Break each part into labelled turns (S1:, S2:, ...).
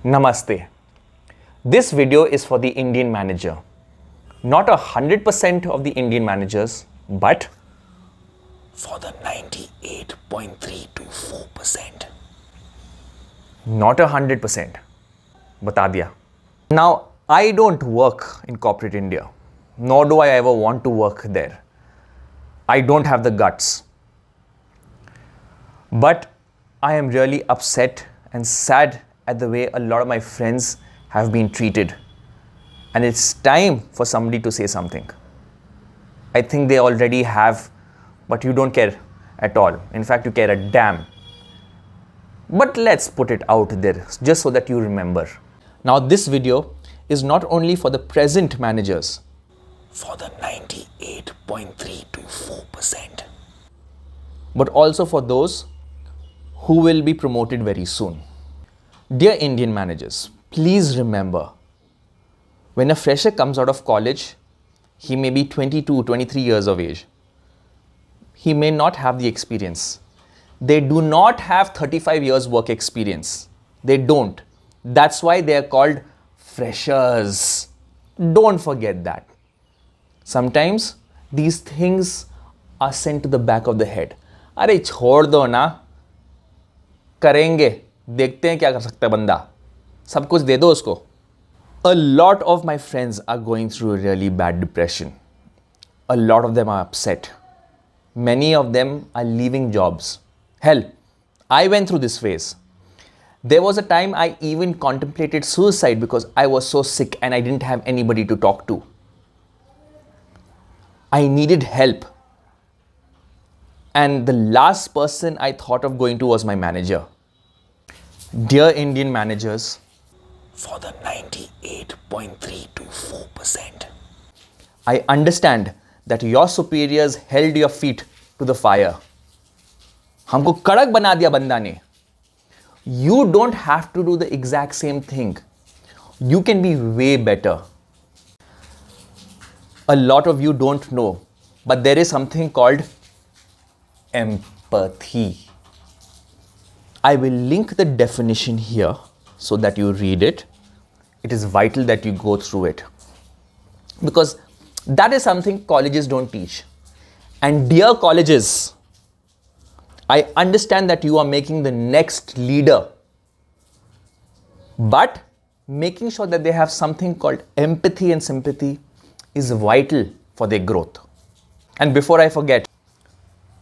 S1: Namaste. This video is for the Indian manager. Not 100% of the Indian managers, but for the 98.324%. Not 100%. Bata diya. Now, I don't work in corporate India, nor do I ever want to work there. I don't have the guts. But I am really upset and sad at the way a lot of my friends have been treated. And it's time for somebody to say something. I think they already have, but you don't care at all. In fact, you care a damn. But let's put it out there just so that you remember. Now, this video is not only for the present managers, for the 98.324%, but also for those who will be promoted very soon. Dear Indian managers, please remember, when a fresher comes out of college, he may be 22, 23 years of age. He may not have the experience. They do not have 35 years work experience. They don't. That's why they are called freshers. Don't forget that. Sometimes these things are sent to the back of the head. अरे छोड़ दो ना, करेंगे, देखते हैं क्या कर सकता है बंदा, सब कुछ दे दो उसको. A lot of my friends are going through a really bad depression. A lot of them are upset. Many of them are leaving jobs. Hell, I went through this phase. There was a time I even contemplated suicide because I was so sick and I didn't have anybody to talk to. I needed help. And the last person I thought of going to was my manager. Dear Indian managers, for the 98.324%, I understand that your superiors held your feet to the fire. हमको कड़क बना दिया बंदा ने. You don't have to do the exact same thing. You can be way better. A lot of you don't know, but there is something called empathy. I will link the definition here so that you read it. It is vital that you go through it, because that is something colleges don't teach. And dear colleges, I understand that you are making the next leader, but making sure that they have something called empathy and sympathy is vital for their growth. And before I forget,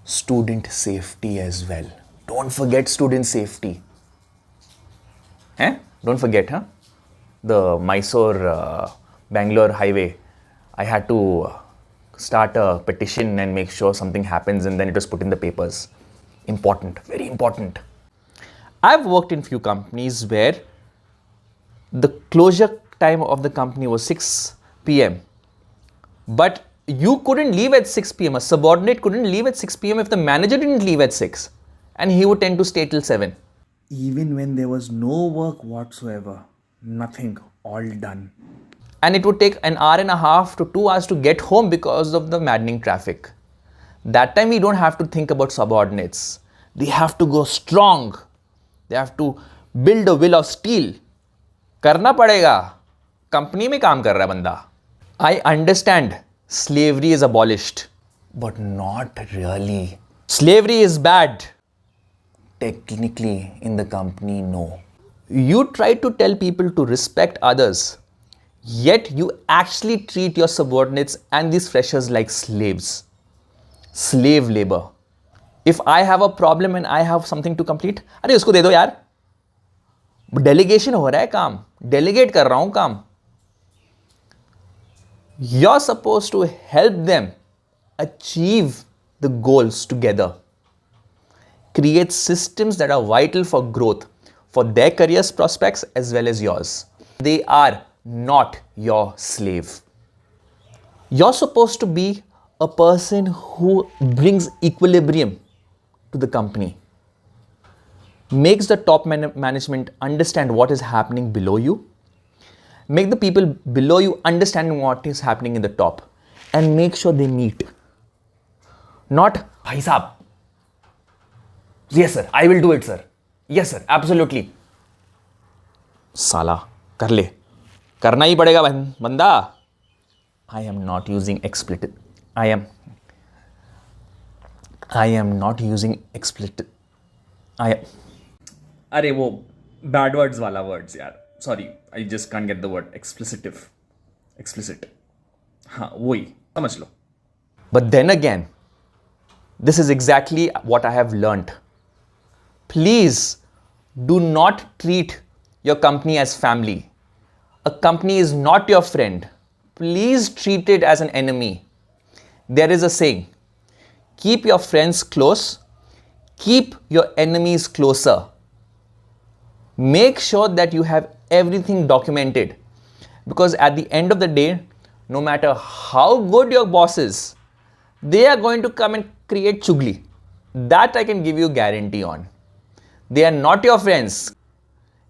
S1: student safety as well. Don't forget student safety. Don't forget, the Mysore Bangalore highway. I had to start a petition and make sure something happens, and then it was put in the papers. Important, very important. I've worked in few companies where the closure time of the company was 6 p.m. But you couldn't leave at 6 p.m. A subordinate couldn't leave at 6 p.m. if the manager didn't leave at 6. And he would tend to stay till 7. Even when there was no work whatsoever, nothing, all done. And it would take an hour and a half to 2 hours to get home because of the maddening traffic. That time we don't have to think about subordinates. They have to go strong. They have to build a will of steel. करना पड़ेगा. Company में काम कर रहा है बंदा. I understand slavery is abolished, but not really. Slavery is bad. Technically, in the company, no. You try to tell people to respect others, yet you actually treat your subordinates and these freshers like slaves. Slave labor. If I have a problem and I have something to complete, अरे उसको दे दो यार. Delegation हो रहा है काम. Delegate कर रहा हूँ काम. You're supposed to help them achieve the goals together. Create systems that are vital for growth, for their careers prospects as well as yours. They are not your slave. You're supposed to be a person who brings equilibrium to the company, makes the top management understand what is happening below you, make the people below you understand what is happening in the top, and make sure they meet. Not, bhai sahab, yes sir, I will do it sir. Yes sir, absolutely. साला कर ले, करना ही पड़ेगा बंदा. I am not using expletive. I am not using expletive. I am. अरे वो bad words वाला words यार, sorry, I just can't get the word explicit. हाँ वही समझ लो. But then again, this is exactly what I have learnt. Please do not treat your company as family. A company is not your friend. Please treat it as an enemy. There is a saying, keep your friends close, keep your enemies closer. Make sure that you have everything documented, because at the end of the day, no matter how good your boss is, they are going to come and create chugli. That I can give you guarantee on. They are not your friends.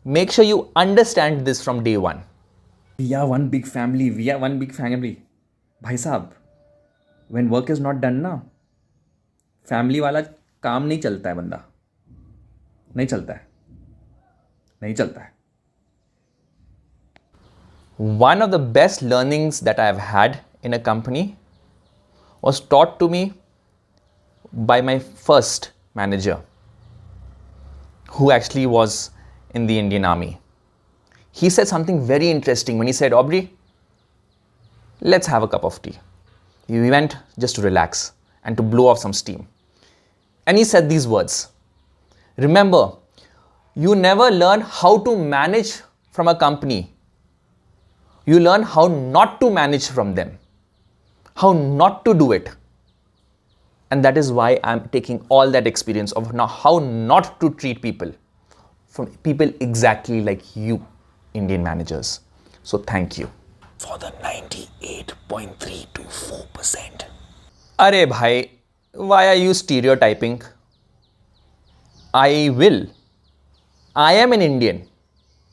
S1: Make sure you understand this from day one. We are one big family. भाई साहब, when work is not done ना, family वाला काम नहीं चलता है बंदा, नहीं चलता है. One of the best learnings that I have had in a company was taught to me by my first manager, who actually was in the Indian Army. He said something very interesting when he said, Aubrey, let's have a cup of tea. We went just to relax and to blow off some steam. And he said these words, remember, you never learn how to manage from a company. You learn how not to manage from them, how not to do it. And that is why I'm taking all that experience of now how not to treat people, from people exactly like you, Indian managers. So thank you for the 98.324%. Arey bhai, why are you stereotyping? I will. I am an Indian.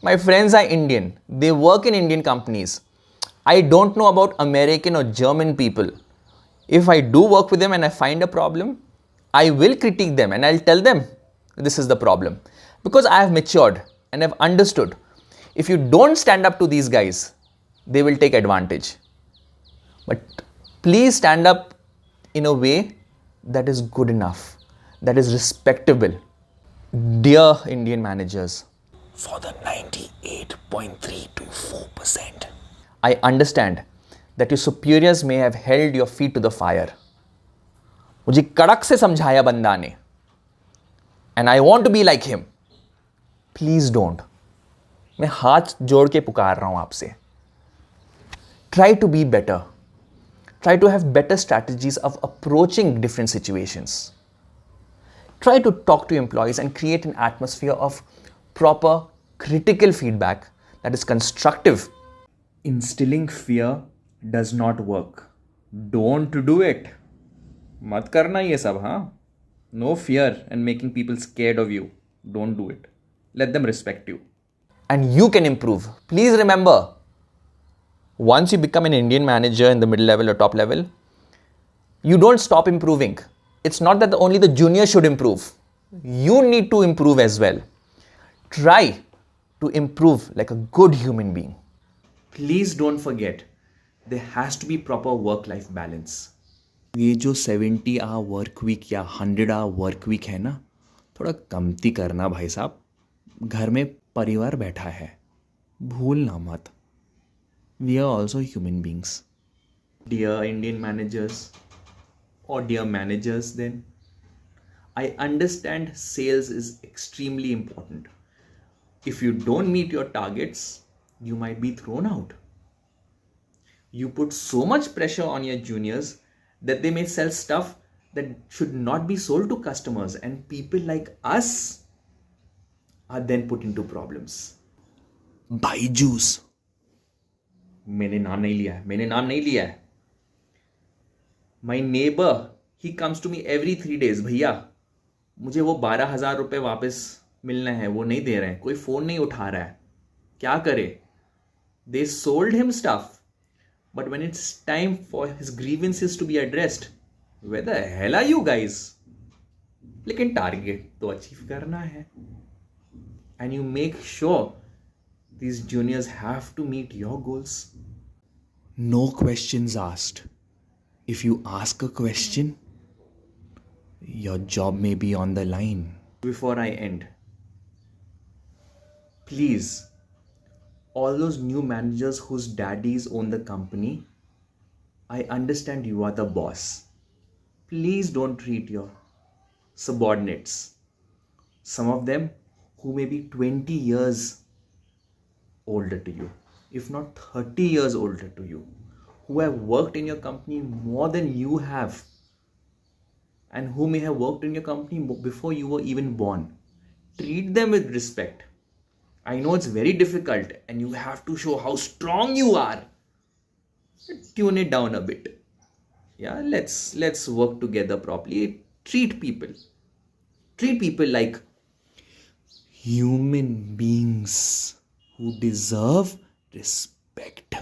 S1: My friends are Indian. They work in Indian companies. I don't know about American or German people. If I do work with them and I find a problem, I will critique them and I'll tell them this is the problem. Because I have matured and have understood. If you don't stand up to these guys, they will take advantage. But please stand up in a way that is good enough, that is respectable. Dear Indian managers, for the 98.324%, I understand that your superiors may have held your feet to the fire. मुझे कड़क से समझाया बंदा ने, and I want to be like him. Please don't. मैं हाथ जोड़ के पुकार रहा हूं आपसे. Try to be better. Try to have better strategies of approaching different situations. Try to talk to employees and create an atmosphere of proper critical feedback that is constructive. Instilling fear does not work. Don't do it. मत करना ये सब, हाँ? No fear and making people scared of you. Don't do it. Let them respect you. And you can improve. Please remember, once you become an Indian manager in the middle level or top level, you don't stop improving. It's not that only the juniors should improve. You need to improve as well. Try to improve like a good human being. Please don't forget, there has to be proper work-life balance. ये जो 70-hour work week या 100-hour work week है ना, थोड़ा कमती करना भाई साहब. घर में परिवार बैठा है, भूलना मत. We are also human beings. Dear Indian managers, or dear managers then, I understand sales is extremely important. If you don't meet your targets, you might be thrown out. You put so much pressure on your juniors that they may sell stuff that should not be sold to customers, and people like us are then put into problems. Byju's. मैंने नाम नहीं लिया है. My neighbor, he comes to me every 3 days. भैया, मुझे वो 12,000 रुपये वापस मिलना है, वो नहीं दे रहे हैं, कोई फ़ोन नहीं उठा रहा है, क्या करे? They sold him stuff, but when it's time for his grievances to be addressed, where the hell are you guys? लेकिन टारगेट तो अचीव करना है. And you make sure These juniors have to meet your goals.
S2: No questions asked. If you ask a question, your job may be on the line.
S1: Before I end, please, all those new managers whose daddies own the company, I understand you are the boss. Please don't treat your subordinates, some of them who may be 20 years older to you, if not 30 years older to you, who have worked in your company more than you have, and who may have worked in your company before you were even born. Treat them with respect. I know it's very difficult and you have to show how strong you are. Tune it down a bit. Yeah, let's work together properly. Treat people like
S2: Human beings who deserve respect.